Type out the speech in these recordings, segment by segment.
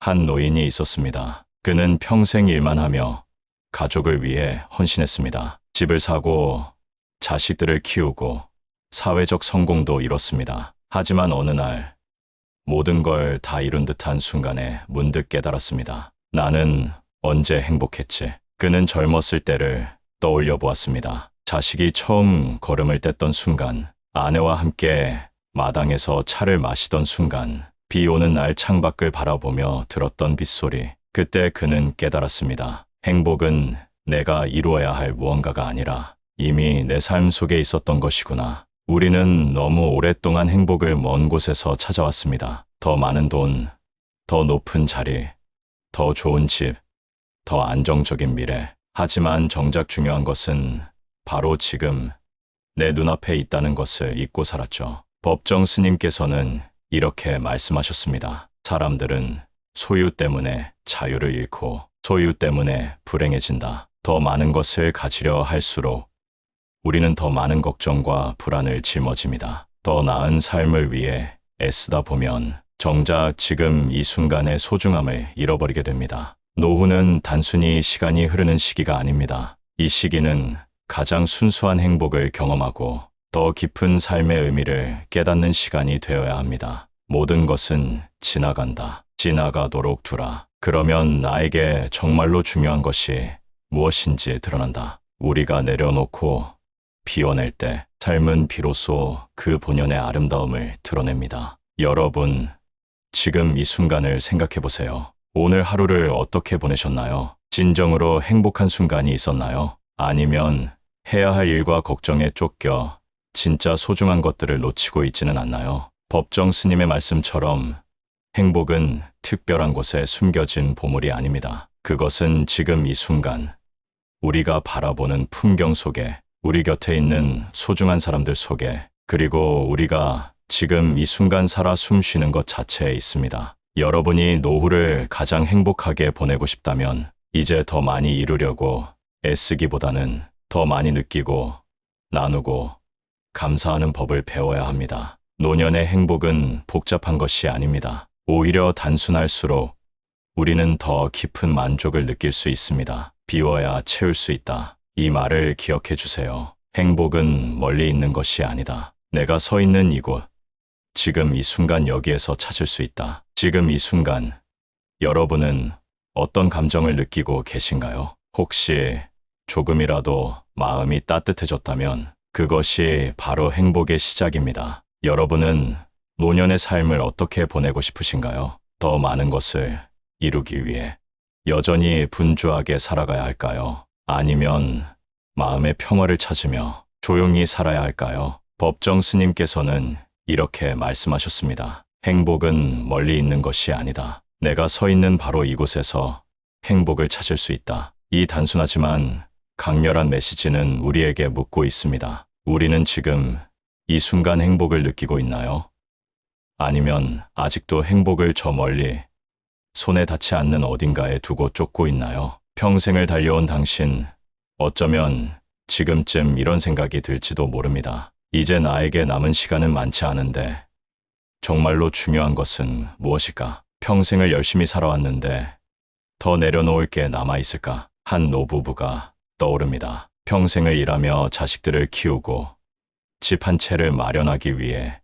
한 노인이 있었습니다. 그는 평생 일만 하며 가족을 위해 헌신했습니다. 집을 사고 자식들을 키우고 사회적 성공도 이뤘습니다. 하지만 어느 날 모든 걸 다 이룬 듯한 순간에 문득 깨달았습니다. 나는 언제 행복했지? 그는 젊었을 때를 떠올려 보았습니다. 자식이 처음 걸음을 뗐던 순간, 아내와 함께 마당에서 차를 마시던 순간, 비 오는 날 창밖을 바라보며 들었던 빗소리. 그때 그는 깨달았습니다. 행복은 내가 이루어야 할 무언가가 아니라 이미 내 삶 속에 있었던 것이구나. 우리는 너무 오랫동안 행복을 먼 곳에서 찾아왔습니다. 더 많은 돈, 더 높은 자리, 더 좋은 집, 더 안정적인 미래. 하지만 정작 중요한 것은 바로 지금 내 눈앞에 있다는 것을 잊고 살았죠. 법정 스님께서는 이렇게 말씀하셨습니다. 사람들은 소유 때문에 자유를 잃고 소유 때문에 불행해진다. 더 많은 것을 가지려 할수록 우리는 더 많은 걱정과 불안을 짊어집니다. 더 나은 삶을 위해 애쓰다 보면 정작 지금 이 순간의 소중함을 잃어버리게 됩니다. 노후는 단순히 시간이 흐르는 시기가 아닙니다. 이 시기는 가장 순수한 행복을 경험하고 더 깊은 삶의 의미를 깨닫는 시간이 되어야 합니다. 모든 것은 지나간다. 지나가도록 두라. 그러면 나에게 정말로 중요한 것이 무엇인지 드러난다. 우리가 내려놓고 비워낼 때 삶은 비로소 그 본연의 아름다움을 드러냅니다. 여러분, 지금 이 순간을 생각해 보세요. 오늘 하루를 어떻게 보내셨나요? 진정으로 행복한 순간이 있었나요? 아니면 해야 할 일과 걱정에 쫓겨 진짜 소중한 것들을 놓치고 있지는 않나요? 법정 스님의 말씀처럼 행복은 특별한 곳에 숨겨진 보물이 아닙니다. 그것은 지금 이 순간 우리가 바라보는 풍경 속에, 우리 곁에 있는 소중한 사람들 속에, 그리고 우리가 지금 이 순간 살아 숨 쉬는 것 자체에 있습니다. 여러분이 노후를 가장 행복하게 보내고 싶다면 이제 더 많이 이루려고 애쓰기보다는 더 많이 느끼고 나누고 감사하는 법을 배워야 합니다. 노년의 행복은 복잡한 것이 아닙니다. 오히려 단순할수록 우리는 더 깊은 만족을 느낄 수 있습니다. 비워야 채울 수 있다. 이 말을 기억해 주세요. 행복은 멀리 있는 것이 아니다. 내가 서 있는 이곳, 지금 이 순간 여기에서 찾을 수 있다. 지금 이 순간, 여러분은 어떤 감정을 느끼고 계신가요? 혹시 조금이라도 마음이 따뜻해졌다면 그것이 바로 행복의 시작입니다. 여러분은 노년의 삶을 어떻게 보내고 싶으신가요? 더 많은 것을 이루기 위해 여전히 분주하게 살아가야 할까요? 아니면 마음의 평화를 찾으며 조용히 살아야 할까요? 법정 스님께서는 이렇게 말씀하셨습니다. 행복은 멀리 있는 것이 아니다. 내가 서 있는 바로 이곳에서 행복을 찾을 수 있다. 이 단순하지만 강렬한 메시지는 우리에게 묻고 있습니다. 우리는 지금 이 순간 행복을 느끼고 있나요? 아니면 아직도 행복을 저 멀리 손에 닿지 않는 어딘가에 두고 쫓고 있나요? 평생을 달려온 당신, 어쩌면 지금쯤 이런 생각이 들지도 모릅니다. 이제 나에게 남은 시간은 많지 않은데 정말로 중요한 것은 무엇일까? 평생을 열심히 살아왔는데 더 내려놓을 게 남아있을까? 한 노부부가 떠오릅니다. 평생을 일하며 자식들을 키우고 집 한 채를 마련하기 위해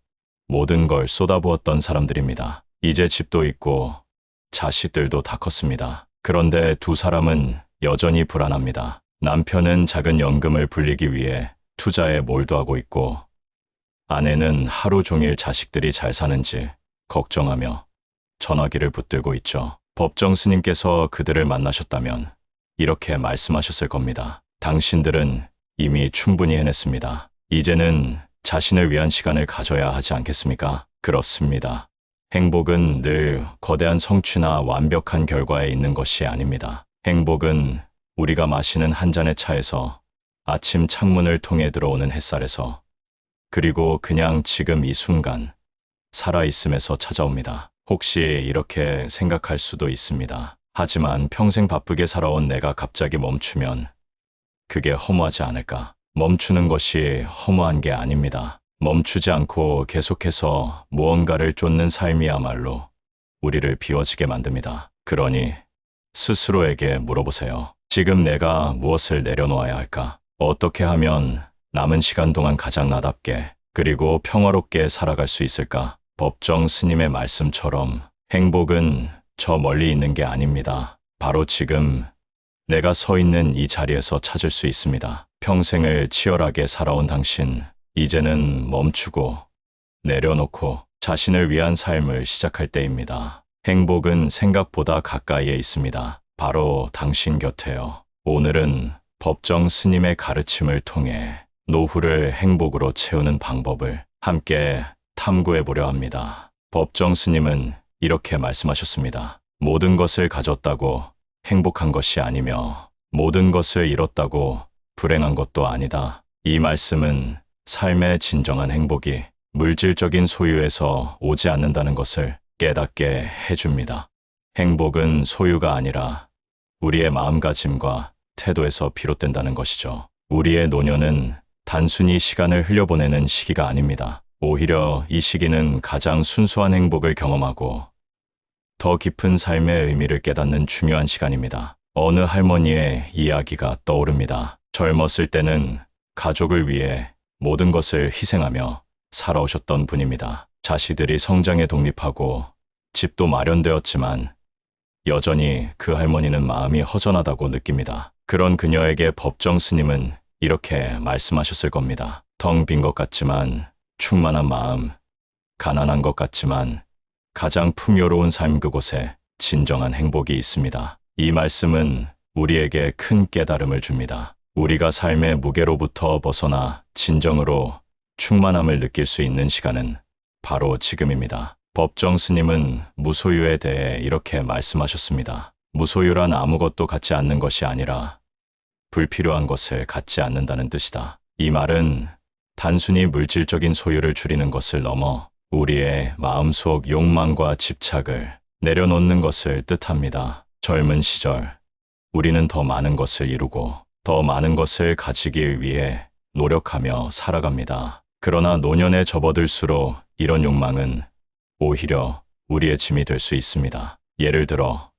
모든 걸 쏟아부었던 사람들입니다. 이제 집도 있고 자식들도 다 컸습니다. 그런데 두 사람은 여전히 불안합니다. 남편은 작은 연금을 불리기 위해 투자에 몰두하고 있고 아내는 하루 종일 자식들이 잘 사는지 걱정하며 전화기를 붙들고 있죠. 법정 스님께서 그들을 만나셨다면 이렇게 말씀하셨을 겁니다. 당신들은 이미 충분히 해냈습니다. 이제는 자신을 위한 시간을 가져야 하지 않겠습니까? 그렇습니다. 행복은 늘 거대한 성취나 완벽한 결과에 있는 것이 아닙니다. 행복은 우리가 마시는 한 잔의 차에서, 아침 창문을 통해 들어오는 햇살에서, 그리고 그냥 지금 이 순간 살아있음에서 찾아옵니다. 혹시 이렇게 생각할 수도 있습니다. 하지만 평생 바쁘게 살아온 내가 갑자기 멈추면 그게 허무하지 않을까? 멈추는 것이 허무한 게 아닙니다. 멈추지 않고 계속해서 무언가를 쫓는 삶이야말로 우리를 비워지게 만듭니다. 그러니 스스로에게 물어보세요. 지금 내가 무엇을 내려놓아야 할까? 어떻게 하면 남은 시간 동안 가장 나답게 그리고 평화롭게 살아갈 수 있을까? 법정 스님의 말씀처럼 행복은 저 멀리 있는 게 아닙니다. 바로 지금 내가 서 있는 이 자리에서 찾을 수 있습니다. 평생을 치열하게 살아온 당신, 이제는 멈추고 내려놓고 자신을 위한 삶을 시작할 때입니다. 행복은 생각보다 가까이에 있습니다. 바로 당신 곁에요. 오늘은 법정 스님의 가르침을 통해 노후를 행복으로 채우는 방법을 함께 탐구해 보려 합니다. 법정 스님은 이렇게 말씀하셨습니다. 모든 것을 가졌다고 행복한 것이 아니며 모든 것을 잃었다고 불행한 것도 아니다. 이 말씀은 삶의 진정한 행복이 물질적인 소유에서 오지 않는다는 것을 깨닫게 해줍니다. 행복은 소유가 아니라 우리의 마음가짐과 태도에서 비롯된다는 것이죠. 우리의 노년은 단순히 시간을 흘려보내는 시기가 아닙니다. 오히려 이 시기는 가장 순수한 행복을 경험하고 더 깊은 삶의 의미를 깨닫는 중요한 시간입니다. 어느 할머니의 이야기가 떠오릅니다. 젊었을 때는 가족을 위해 모든 것을 희생하며 살아오셨던 분입니다. 자식들이 성장해 독립하고 집도 마련되었지만 여전히 그 할머니는 마음이 허전하다고 느낍니다. 그런 그녀에게 법정 스님은 이렇게 말씀하셨을 겁니다. 텅 빈 것 같지만 충만한 마음, 가난한 것 같지만 가장 풍요로운 삶 그곳에 진정한 행복이 있습니다. 이 말씀은 우리에게 큰 깨달음을 줍니다. 우리가 삶의 무게로부터 벗어나 진정으로 충만함을 느낄 수 있는 시간은 바로 지금입니다. 법정 스님은 무소유에 대해 이렇게 말씀하셨습니다. 무소유란 아무것도 갖지 않는 것이 아니라 불필요한 것을 갖지 않는다는 뜻이다. 이 말은 단순히 물질적인 소유를 줄이는 것을 넘어 우리의 마음속 욕망과 집착을 내려놓는 것을 뜻합니다. 젊은 시절, 우리는 더 많은 것을 이루고 더 많은 것을 가지기 위해 노력하며 살아갑니다. 그러나 노년에 접어들수록 이런 욕망은 오히려 우리의 짐이 될 수 있습니다. 예를 들어,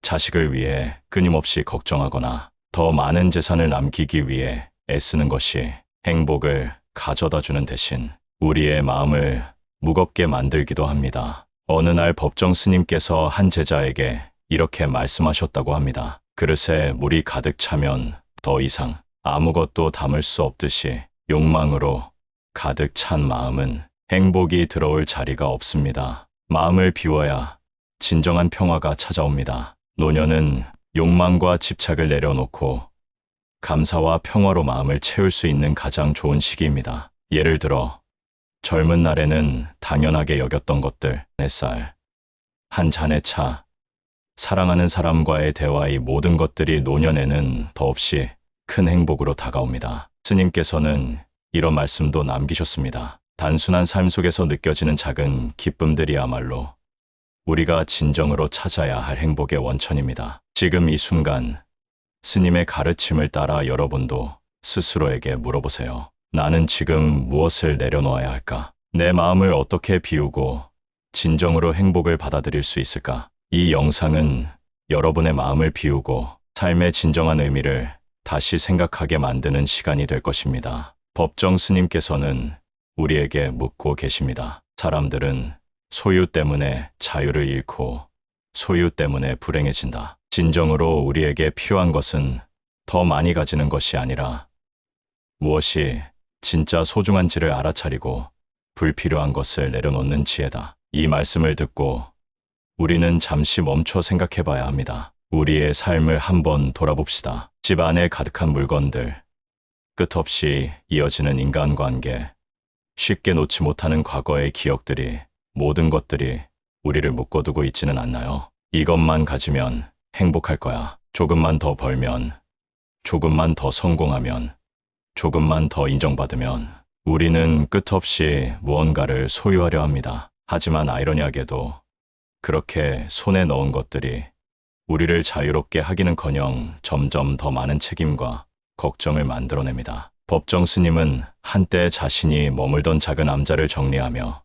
자식을 위해 끊임없이 걱정하거나 더 많은 재산을 남기기 위해 애쓰는 것이 행복을 가져다 주는 대신 우리의 마음을 무겁게 만들기도 합니다. 어느 날 법정 스님께서 한 제자에게 이렇게 말씀하셨다고 합니다. 그릇에 물이 가득 차면 더 이상 아무것도 담을 수 없듯이 욕망으로 가득 찬 마음은 행복이 들어올 자리가 없습니다. 마음을 비워야 진정한 평화가 찾아옵니다. 노년은 욕망과 집착을 내려놓고 감사와 평화로 마음을 채울 수 있는 가장 좋은 시기입니다. 예를 들어 젊은 날에는 당연하게 여겼던 것들, 햇살, 한 잔의 차, 사랑하는 사람과의 대화, 이 모든 것들이 노년에는 더없이 큰 행복으로 다가옵니다. 스님께서는 이런 말씀도 남기셨습니다. 단순한 삶 속에서 느껴지는 작은 기쁨들이야말로 우리가 진정으로 찾아야 할 행복의 원천입니다. 지금 이 순간 스님의 가르침을 따라 여러분도 스스로에게 물어보세요. 나는 지금 무엇을 내려놓아야 할까? 내 마음을 어떻게 비우고 진정으로 행복을 받아들일 수 있을까? 이 영상은 여러분의 마음을 비우고 삶의 진정한 의미를 다시 생각하게 만드는 시간이 될 것입니다. 법정 스님께서는 우리에게 묻고 계십니다. 사람들은 소유 때문에 자유를 잃고 소유 때문에 불행해진다. 진정으로 우리에게 필요한 것은 더 많이 가지는 것이 아니라 무엇이 진짜 소중한지를 알아차리고 불필요한 것을 내려놓는 지혜다. 이 말씀을 듣고 우리는 잠시 멈춰 생각해 봐야 합니다. 우리의 삶을 한번 돌아봅시다. 집 안에 가득한 물건들, 끝없이 이어지는 인간관계, 쉽게 놓지 못하는 과거의 기억들이, 모든 것들이 우리를 묶어두고 있지는 않나요? 이것만 가지면 행복할 거야. 조금만 더 벌면, 조금만 더 성공하면, 조금만 더 인정받으면 우리는 끝없이 무언가를 소유하려 합니다. 하지만 아이러니하게도 그렇게 손에 넣은 것들이 우리를 자유롭게 하기는커녕 점점 더 많은 책임과 걱정을 만들어냅니다. 법정 스님은 한때 자신이 머물던 작은 암자를 정리하며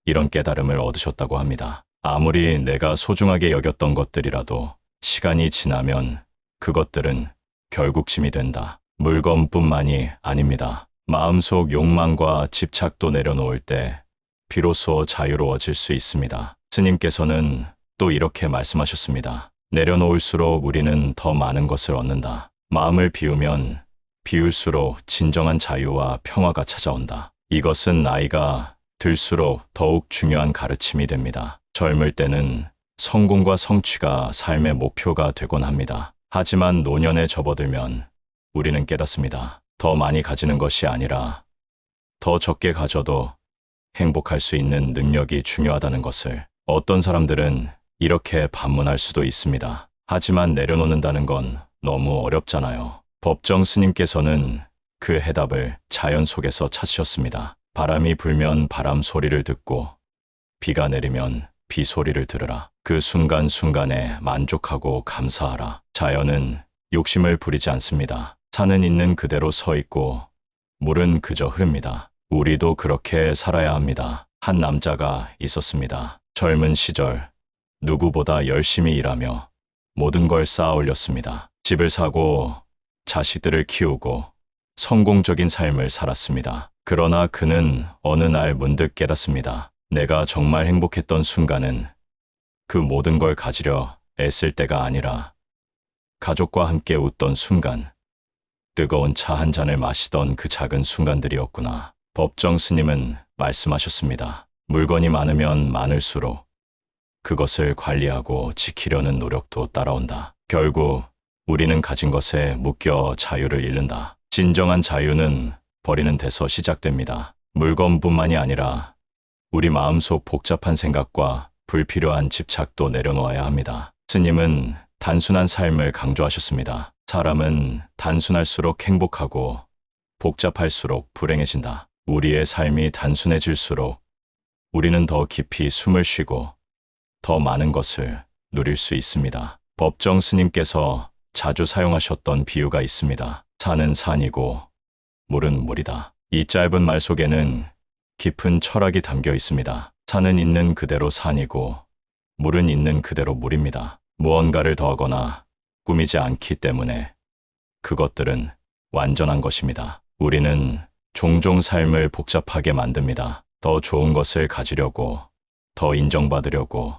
이런 깨달음을 얻으셨다고 합니다. 아무리 내가 소중하게 여겼던 것들이라도 시간이 지나면 그것들은 결국 짐이 된다. 물건뿐만이 아닙니다. 마음속 욕망과 집착도 내려놓을 때 비로소 자유로워질 수 있습니다. 스님께서는 또 이렇게 말씀하셨습니다. 내려놓을수록 우리는 더 많은 것을 얻는다. 마음을 비우면 비울수록 진정한 자유와 평화가 찾아온다. 이것은 나이가 들수록 더욱 중요한 가르침이 됩니다. 젊을 때는 성공과 성취가 삶의 목표가 되곤 합니다. 하지만 노년에 접어들면 우리는 깨닫습니다. 더 많이 가지는 것이 아니라 더 적게 가져도 행복할 수 있는 능력이 중요하다는 것을. 어떤 사람들은 이렇게 반문할 수도 있습니다. 하지만 내려놓는다는 건 너무 어렵잖아요. 법정 스님께서는 그 해답을 자연 속에서 찾으셨습니다. 바람이 불면 바람 소리를 듣고 비가 내리면 비 소리를 들으라. 그 순간순간에 만족하고 감사하라. 자연은 욕심을 부리지 않습니다. 산은 있는 그대로 서 있고 물은 그저 흐릅니다. 우리도 그렇게 살아야 합니다. 한 남자가 있었습니다. 젊은 시절 누구보다 열심히 일하며 모든 걸 쌓아 올렸습니다. 집을 사고 자식들을 키우고 성공적인 삶을 살았습니다. 그러나 그는 어느 날 문득 깨닫습니다. 내가 정말 행복했던 순간은 그 모든 걸 가지려 애쓸 때가 아니라 가족과 함께 웃던 순간, 뜨거운 차 한 잔을 마시던 그 작은 순간들이었구나. 법정 스님은 말씀하셨습니다. 물건이 많으면 많을수록 그것을 관리하고 지키려는 노력도 따라온다. 결국 우리는 가진 것에 묶여 자유를 잃는다. 진정한 자유는 버리는 데서 시작됩니다. 물건뿐만이 아니라 우리 마음속 복잡한 생각과 불필요한 집착도 내려놓아야 합니다. 스님은 단순한 삶을 강조하셨습니다. 사람은 단순할수록 행복하고 복잡할수록 불행해진다. 우리의 삶이 단순해질수록 우리는 더 깊이 숨을 쉬고 더 많은 것을 누릴 수 있습니다. 법정 스님께서 자주 사용하셨던 비유가 있습니다. 산은 산이고 물은 물이다. 이 짧은 말 속에는 깊은 철학이 담겨 있습니다. 산은 있는 그대로 산이고 물은 있는 그대로 물입니다. 무언가를 더하거나 꾸미지 않기 때문에 그것들은 완전한 것입니다. 우리는 종종 삶을 복잡하게 만듭니다. 더 좋은 것을 가지려고, 더 인정받으려고,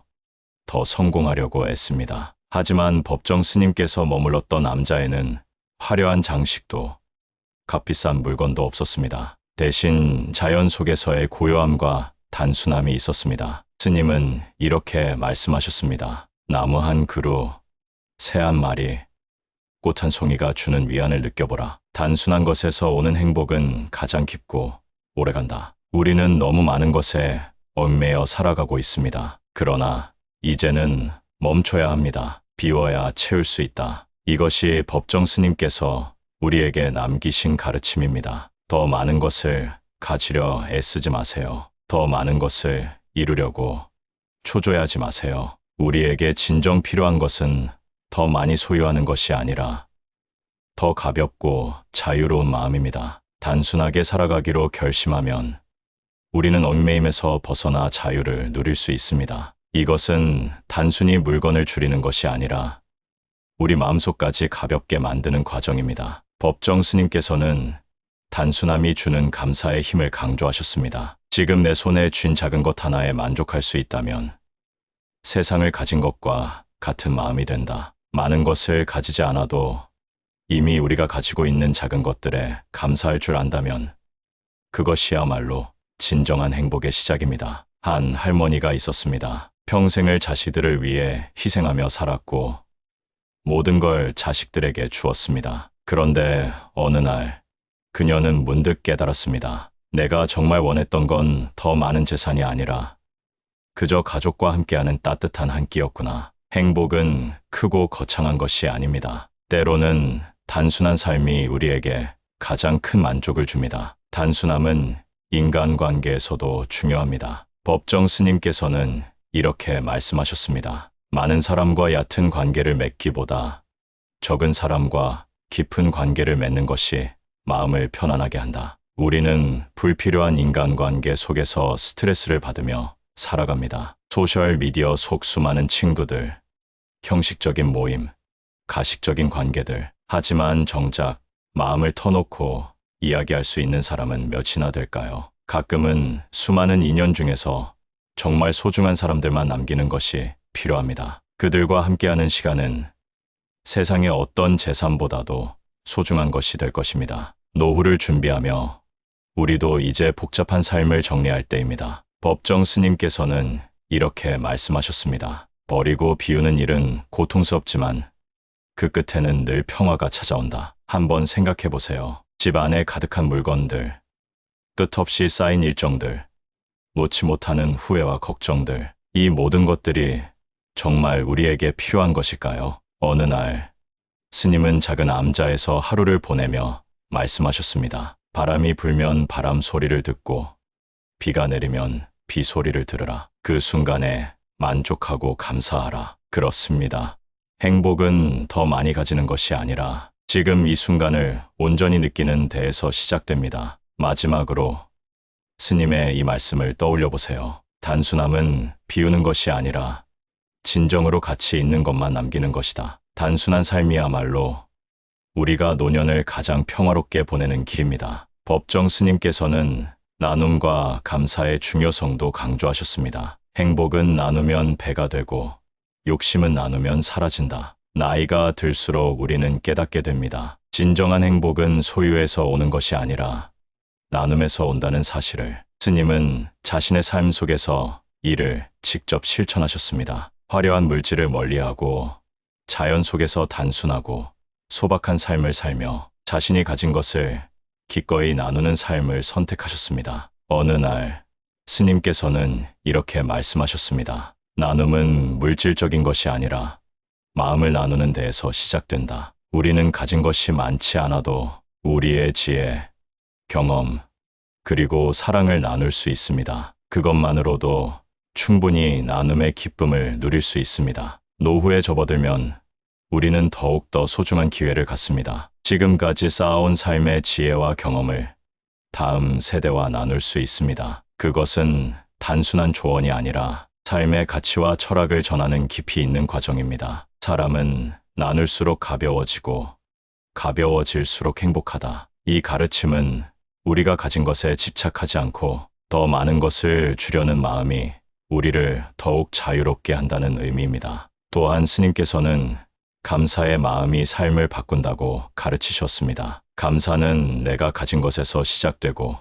더 성공하려고 애씁니다. 하지만 법정 스님께서 머물렀던 남자에는 화려한 장식도 값비싼 물건도 없었습니다. 대신 자연 속에서의 고요함과 단순함이 있었습니다. 스님은 이렇게 말씀하셨습니다. 나무 한 그루, 새 한 마리, 꽃 한 송이가 주는 위안을 느껴보라. 단순한 것에서 오는 행복은 가장 깊고 오래간다. 우리는 너무 많은 것에 얽매여 살아가고 있습니다. 그러나 이제는 멈춰야 합니다. 비워야 채울 수 있다. 이것이 법정 스님께서 우리에게 남기신 가르침입니다. 더 많은 것을 가지려 애쓰지 마세요. 더 많은 것을 이루려고 초조해하지 마세요. 우리에게 진정 필요한 것은 더 많이 소유하는 것이 아니라 더 가볍고 자유로운 마음입니다. 단순하게 살아가기로 결심하면 우리는 얽매임에서 벗어나 자유를 누릴 수 있습니다. 이것은 단순히 물건을 줄이는 것이 아니라 우리 마음속까지 가볍게 만드는 과정입니다. 법정 스님께서는 단순함이 주는 감사의 힘을 강조하셨습니다. 지금 내 손에 쥔 작은 것 하나에 만족할 수 있다면 세상을 가진 것과 같은 마음이 된다. 많은 것을 가지지 않아도 이미 우리가 가지고 있는 작은 것들에 감사할 줄 안다면 그것이야말로 진정한 행복의 시작입니다. 한 할머니가 있었습니다. 평생을 자식들을 위해 희생하며 살았고 모든 걸 자식들에게 주었습니다. 그런데 어느 날 그녀는 문득 깨달았습니다. 내가 정말 원했던 건 더 많은 재산이 아니라 그저 가족과 함께하는 따뜻한 한 끼였구나. 행복은 크고 거창한 것이 아닙니다. 때로는 단순한 삶이 우리에게 가장 큰 만족을 줍니다. 단순함은 인간관계에서도 중요합니다. 법정 스님께서는 이렇게 말씀하셨습니다. 많은 사람과 얕은 관계를 맺기보다 적은 사람과 깊은 관계를 맺는 것이 마음을 편안하게 한다. 우리는 불필요한 인간관계 속에서 스트레스를 받으며 살아갑니다. 소셜미디어 속 수많은 친구들, 형식적인 모임, 가식적인 관계들. 하지만 정작 마음을 터놓고 이야기할 수 있는 사람은 몇이나 될까요? 가끔은 수많은 인연 중에서 정말 소중한 사람들만 남기는 것이 필요합니다. 그들과 함께하는 시간은 세상의 어떤 재산보다도 소중한 것이 될 것입니다. 노후를 준비하며 우리도 이제 복잡한 삶을 정리할 때입니다. 법정 스님께서는 이렇게 말씀하셨습니다. 버리고 비우는 일은 고통스럽지만 그 끝에는 늘 평화가 찾아온다. 한번 생각해 보세요. 집 안에 가득한 물건들, 끝없이 쌓인 일정들, 놓지 못하는 후회와 걱정들, 이 모든 것들이 정말 우리에게 필요한 것일까요? 어느 날 스님은 작은 암자에서 하루를 보내며 말씀하셨습니다. 바람이 불면 바람 소리를 듣고 비가 내리면 비 소리를 들으라. 그 순간에 만족하고 감사하라. 그렇습니다. 행복은 더 많이 가지는 것이 아니라 지금 이 순간을 온전히 느끼는 데에서 시작됩니다. 마지막으로 스님의 이 말씀을 떠올려 보세요. 단순함은 비우는 것이 아니라 진정으로 가치 있는 것만 남기는 것이다. 단순한 삶이야말로 우리가 노년을 가장 평화롭게 보내는 길입니다. 법정 스님께서는 나눔과 감사의 중요성도 강조하셨습니다. 행복은 나누면 배가 되고 욕심은 나누면 사라진다. 나이가 들수록 우리는 깨닫게 됩니다. 진정한 행복은 소유에서 오는 것이 아니라 나눔에서 온다는 사실을. 스님은 자신의 삶 속에서 이를 직접 실천하셨습니다. 화려한 물질을 멀리하고 자연 속에서 단순하고 소박한 삶을 살며 자신이 가진 것을 기꺼이 나누는 삶을 선택하셨습니다. 어느 날 스님께서는 이렇게 말씀하셨습니다. 나눔은 물질적인 것이 아니라 마음을 나누는 데에서 시작된다. 우리는 가진 것이 많지 않아도 우리의 지혜, 경험, 그리고 사랑을 나눌 수 있습니다. 그것만으로도 충분히 나눔의 기쁨을 누릴 수 있습니다. 노후에 접어들면 우리는 더욱더 소중한 기회를 갖습니다. 지금까지 쌓아온 삶의 지혜와 경험을 다음 세대와 나눌 수 있습니다. 그것은 단순한 조언이 아니라 삶의 가치와 철학을 전하는 깊이 있는 과정입니다. 사람은 나눌수록 가벼워지고 가벼워질수록 행복하다. 이 가르침은 우리가 가진 것에 집착하지 않고 더 많은 것을 주려는 마음이 우리를 더욱 자유롭게 한다는 의미입니다. 또한 스님께서는 감사의 마음이 삶을 바꾼다고 가르치셨습니다. 감사는 내가 가진 것에서 시작되고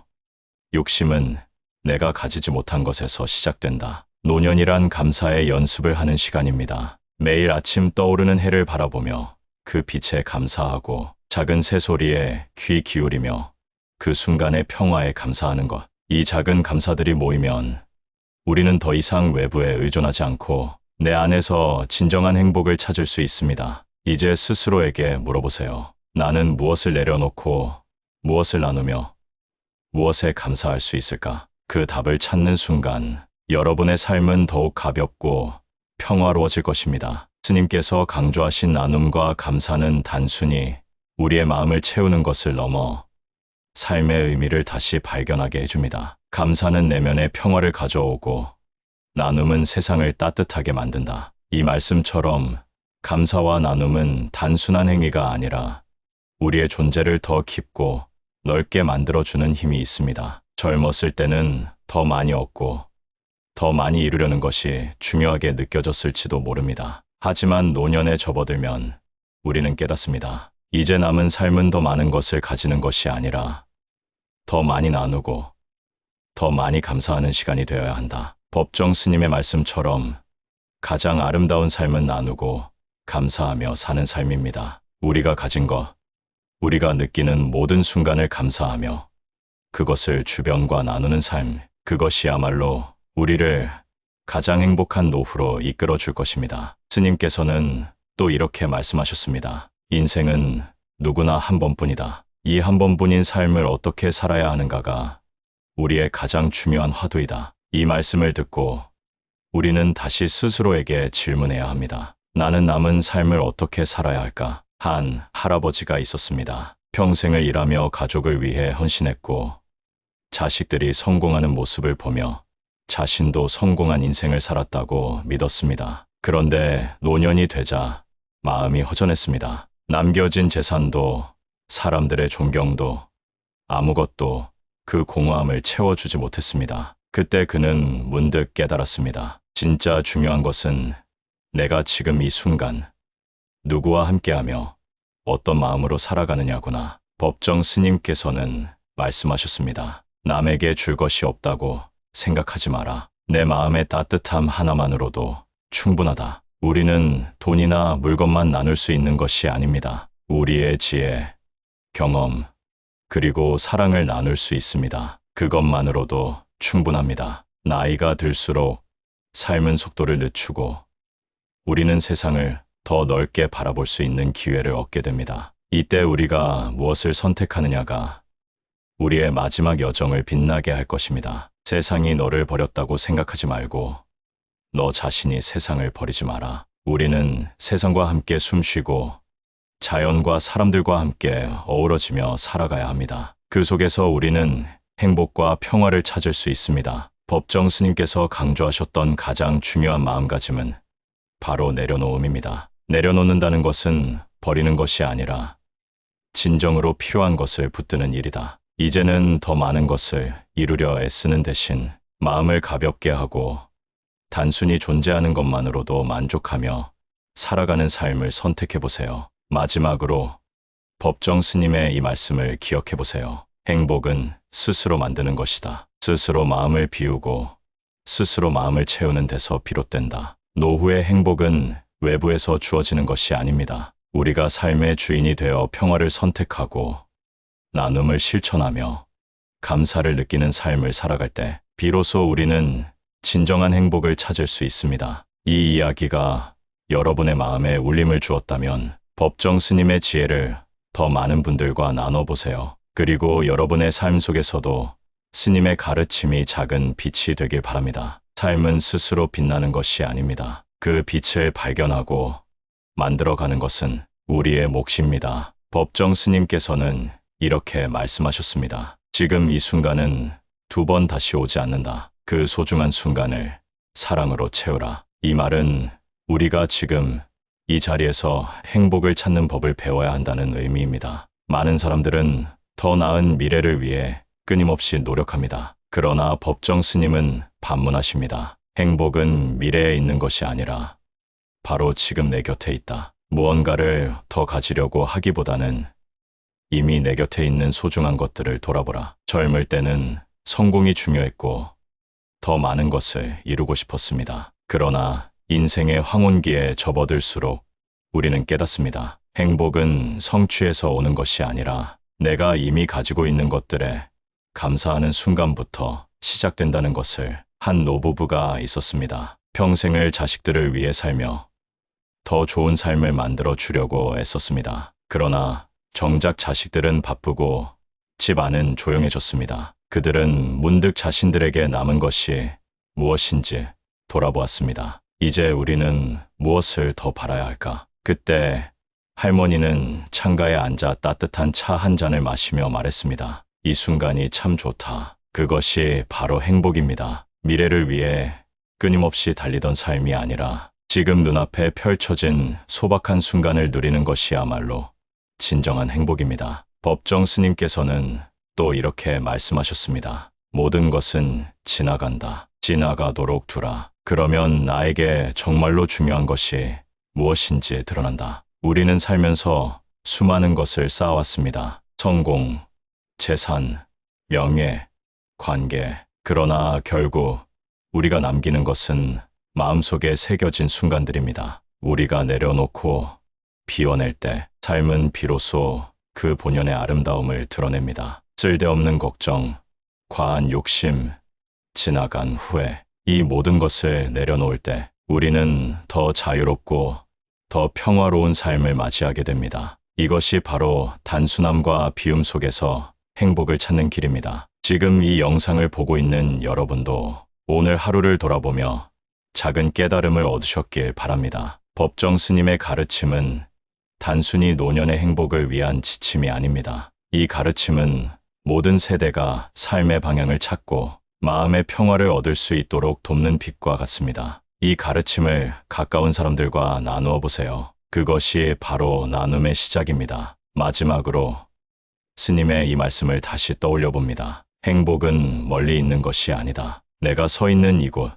욕심은 내가 가지지 못한 것에서 시작된다. 노년이란 감사의 연습을 하는 시간입니다. 매일 아침 떠오르는 해를 바라보며 그 빛에 감사하고 작은 새소리에 귀 기울이며 그 순간의 평화에 감사하는 것. 이 작은 감사들이 모이면 우리는 더 이상 외부에 의존하지 않고 내 안에서 진정한 행복을 찾을 수 있습니다. 이제 스스로에게 물어보세요. 나는 무엇을 내려놓고 무엇을 나누며 무엇에 감사할 수 있을까? 그 답을 찾는 순간 여러분의 삶은 더욱 가볍고 평화로워질 것입니다. 스님께서 강조하신 나눔과 감사는 단순히 우리의 마음을 채우는 것을 넘어 삶의 의미를 다시 발견하게 해줍니다. 감사는 내면의 평화를 가져오고 나눔은 세상을 따뜻하게 만든다. 이 말씀처럼 감사와 나눔은 단순한 행위가 아니라 우리의 존재를 더 깊고 넓게 만들어주는 힘이 있습니다. 젊었을 때는 더 많이 얻고 더 많이 이루려는 것이 중요하게 느껴졌을지도 모릅니다. 하지만 노년에 접어들면 우리는 깨닫습니다. 이제 남은 삶은 더 많은 것을 가지는 것이 아니라 더 많이 나누고 더 많이 감사하는 시간이 되어야 한다. 법정 스님의 말씀처럼 가장 아름다운 삶은 나누고 감사하며 사는 삶입니다. 우리가 가진 것, 우리가 느끼는 모든 순간을 감사하며 그것을 주변과 나누는 삶, 그것이야말로 우리를 가장 행복한 노후로 이끌어 줄 것입니다. 스님께서는 또 이렇게 말씀하셨습니다. 인생은 누구나 한 번뿐이다. 이 한 번뿐인 삶을 어떻게 살아야 하는가가 우리의 가장 중요한 화두이다. 이 말씀을 듣고 우리는 다시 스스로에게 질문해야 합니다. 나는 남은 삶을 어떻게 살아야 할까? 한 할아버지가 있었습니다. 평생을 일하며 가족을 위해 헌신했고 자식들이 성공하는 모습을 보며 자신도 성공한 인생을 살았다고 믿었습니다. 그런데 노년이 되자 마음이 허전했습니다. 남겨진 재산도 사람들의 존경도 아무것도 그 공허함을 채워주지 못했습니다. 그때 그는 문득 깨달았습니다. 진짜 중요한 것은 내가 지금 이 순간 누구와 함께하며 어떤 마음으로 살아가느냐구나. 법정 스님께서는 말씀하셨습니다. 남에게 줄 것이 없다고 생각하지 마라. 내 마음의 따뜻함 하나만으로도 충분하다. 우리는 돈이나 물건만 나눌 수 있는 것이 아닙니다. 우리의 지혜, 경험, 그리고 사랑을 나눌 수 있습니다. 그것만으로도 충분합니다. 나이가 들수록 삶은 속도를 늦추고 우리는 세상을 더 넓게 바라볼 수 있는 기회를 얻게 됩니다. 이때 우리가 무엇을 선택하느냐가 우리의 마지막 여정을 빛나게 할 것입니다. 세상이 너를 버렸다고 생각하지 말고 너 자신이 세상을 버리지 마라. 우리는 세상과 함께 숨쉬고 자연과 사람들과 함께 어우러지며 살아가야 합니다. 그 속에서 우리는 행복과 평화를 찾을 수 있습니다. 법정 스님께서 강조하셨던 가장 중요한 마음가짐은 바로 내려놓음입니다. 내려놓는다는 것은 버리는 것이 아니라 진정으로 필요한 것을 붙드는 일이다. 이제는 더 많은 것을 이루려 애쓰는 대신 마음을 가볍게 하고 단순히 존재하는 것만으로도 만족하며 살아가는 삶을 선택해 보세요. 마지막으로 법정 스님의 이 말씀을 기억해 보세요. 행복은 스스로 만드는 것이다. 스스로 마음을 비우고 스스로 마음을 채우는 데서 비롯된다. 노후의 행복은 외부에서 주어지는 것이 아닙니다. 우리가 삶의 주인이 되어 평화를 선택하고 나눔을 실천하며 감사를 느끼는 삶을 살아갈 때 비로소 우리는 진정한 행복을 찾을 수 있습니다. 이 이야기가 여러분의 마음에 울림을 주었다면 법정 스님의 지혜를 더 많은 분들과 나눠보세요. 그리고 여러분의 삶 속에서도 스님의 가르침이 작은 빛이 되길 바랍니다. 삶은 스스로 빛나는 것이 아닙니다. 그 빛을 발견하고 만들어가는 것은 우리의 몫입니다. 법정 스님께서는 이렇게 말씀하셨습니다. 지금 이 순간은 두 번 다시 오지 않는다. 그 소중한 순간을 사랑으로 채우라. 이 말은 우리가 지금 이 자리에서 행복을 찾는 법을 배워야 한다는 의미입니다. 많은 사람들은 더 나은 미래를 위해 끊임없이 노력합니다. 그러나 법정 스님은 반문하십니다. 행복은 미래에 있는 것이 아니라 바로 지금 내 곁에 있다. 무언가를 더 가지려고 하기보다는 이미 내 곁에 있는 소중한 것들을 돌아보라. 젊을 때는 성공이 중요했고 더 많은 것을 이루고 싶었습니다. 그러나 인생의 황혼기에 접어들수록 우리는 깨닫습니다. 행복은 성취에서 오는 것이 아니라 내가 이미 가지고 있는 것들에 감사하는 순간부터 시작된다는 것을. 한 노부부가 있었습니다. 평생을 자식들을 위해 살며 더 좋은 삶을 만들어 주려고 애썼습니다. 그러나 정작 자식들은 바쁘고 집 안은 조용해졌습니다. 그들은 문득 자신들에게 남은 것이 무엇인지 돌아보았습니다. 이제 우리는 무엇을 더 바라야 할까? 그때 할머니는 창가에 앉아 따뜻한 차 한 잔을 마시며 말했습니다. 이 순간이 참 좋다. 그것이 바로 행복입니다. 미래를 위해 끊임없이 달리던 삶이 아니라 지금 눈앞에 펼쳐진 소박한 순간을 누리는 것이야말로 진정한 행복입니다. 법정 스님께서는 또 이렇게 말씀하셨습니다. 모든 것은 지나간다. 지나가도록 두라. 그러면 나에게 정말로 중요한 것이 무엇인지 드러난다. 우리는 살면서 수많은 것을 쌓아왔습니다. 성공, 재산, 명예, 관계. 그러나 결국 우리가 남기는 것은 마음속에 새겨진 순간들입니다. 우리가 내려놓고 비워낼 때 삶은 비로소 그 본연의 아름다움을 드러냅니다. 쓸데없는 걱정, 과한 욕심, 지나간 후회, 이 모든 것을 내려놓을 때 우리는 더 자유롭고 더 평화로운 삶을 맞이하게 됩니다. 이것이 바로 단순함과 비움 속에서 행복을 찾는 길입니다. 지금 이 영상을 보고 있는 여러분도 오늘 하루를 돌아보며 작은 깨달음을 얻으셨길 바랍니다. 법정 스님의 가르침은 단순히 노년의 행복을 위한 지침이 아닙니다. 이 가르침은 모든 세대가 삶의 방향을 찾고 마음의 평화를 얻을 수 있도록 돕는 빛과 같습니다. 이 가르침을 가까운 사람들과 나누어 보세요. 그것이 바로 나눔의 시작입니다. 마지막으로 스님의 이 말씀을 다시 떠올려 봅니다. 행복은 멀리 있는 것이 아니다. 내가 서 있는 이곳,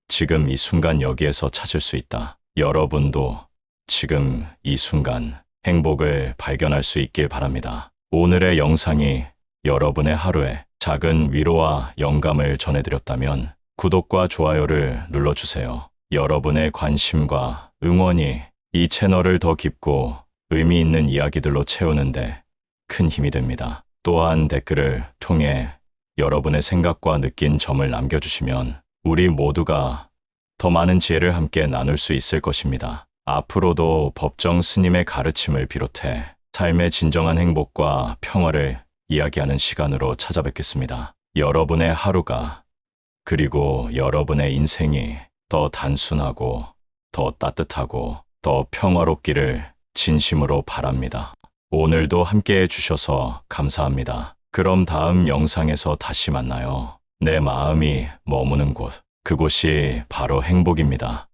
지금 이 순간 여기에서 찾을 수 있다. 여러분도 지금 이 순간 행복을 발견할 수 있길 바랍니다. 오늘의 영상이 여러분의 하루에 작은 위로와 영감을 전해드렸다면 구독과 좋아요를 눌러주세요. 여러분의 관심과 응원이 이 채널을 더 깊고 의미 있는 이야기들로 채우는데 큰 힘이 됩니다. 또한 댓글을 통해 여러분의 생각과 느낀 점을 남겨주시면 우리 모두가 더 많은 지혜를 함께 나눌 수 있을 것입니다. 앞으로도 법정 스님의 가르침을 비롯해 삶의 진정한 행복과 평화를 이야기하는 시간으로 찾아뵙겠습니다. 여러분의 하루가 그리고 여러분의 인생이 더 단순하고 더 따뜻하고 더 평화롭기를 진심으로 바랍니다. 오늘도 함께 해주셔서 감사합니다. 그럼 다음 영상에서 다시 만나요. 내 마음이 머무는 곳, 그곳이 바로 행복입니다.